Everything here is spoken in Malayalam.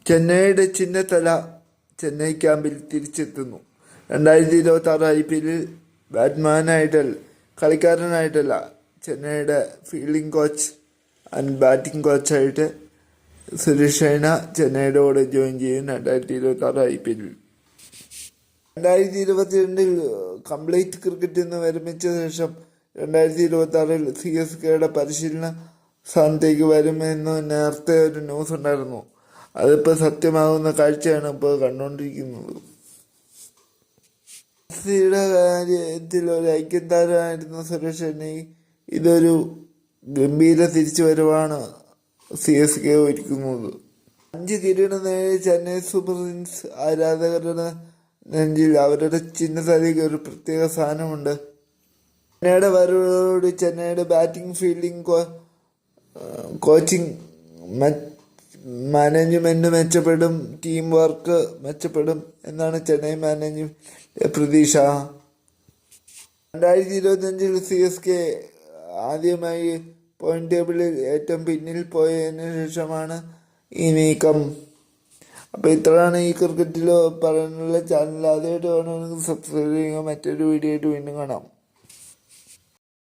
ചെന്നൈയുടെ ചിന്നത്തല ചെന്നൈ ക്യാമ്പിൽ തിരിച്ചെത്തുന്നു. 2026 IPL കളിക്കാരനായിട്ടല്ല, ചെന്നൈയുടെ ഫീൽഡിംഗ് കോച്ച് ആൻഡ് ബാറ്റിംഗ് കോച്ചായിട്ട് സുരേഷ് റൈന ചെന്നൈയുടെ കൂടെ ജോയിൻ ചെയ്യും 2026 IPL. 2022 കംപ്ലീറ്റ് ക്രിക്കറ്റിൽ നിന്ന് വിരമിച്ച ശേഷം 2026 CSKയുടെ പരിശീലന സ്ഥാനത്തേക്ക് വരുമെന്ന് നേരത്തെ ഒരു ന്യൂസ് ഉണ്ടായിരുന്നു. അതിപ്പോൾ സത്യമാകുന്ന കാഴ്ചയാണ് ഇപ്പോൾ കണ്ടുകൊണ്ടിരിക്കുന്നത്. യുടെ കാര്യത്തിൽ ഒരു ഐക്യം താരമായിരുന്ന സുരേഷ് റൈന ഇതൊരു ഗംഭീര തിരിച്ചുവരവാണ് CSK ഒരുക്കുന്നത്. 5 കിരീടം നേടിയ ചെന്നൈ സൂപ്പർ കിങ്സ് ആരാധകരുടെ നെഞ്ചിൽ അവരുടെ ചിഹ്നതലയ്ക്ക് ഒരു പ്രത്യേക സ്ഥാനമുണ്ട്. ചെന്നൈയുടെ വരവോട് ചെന്നൈയുടെ ബാറ്റിംഗ്, ഫീൽഡിംഗ്, കോച്ചിങ്, മാനേജ്മെന്റ് മെച്ചപ്പെടും, ടീം വർക്ക് മെച്ചപ്പെടും എന്നാണ് ചെന്നൈ മാനേജ്മെന്റ് പ്രതീക്ഷ. 2025 CSK ആദ്യമായി പോയിന്റ് ടേബിളിൽ ഏറ്റവും പിന്നിൽ പോയതിനു ശേഷമാണ് ഈ നീക്കം. അപ്പോൾ ഇത്രയാണ് ഈ ക്രിക്കറ്റിൽ പറയാനുള്ള. ചാനൽ ആദ്യമായിട്ട് കാണുകയാണെങ്കിൽ സബ്സ്ക്രൈബ് ചെയ്യുക. മറ്റൊരു വീഡിയോ ആയിട്ട് വീണ്ടും കാണാം.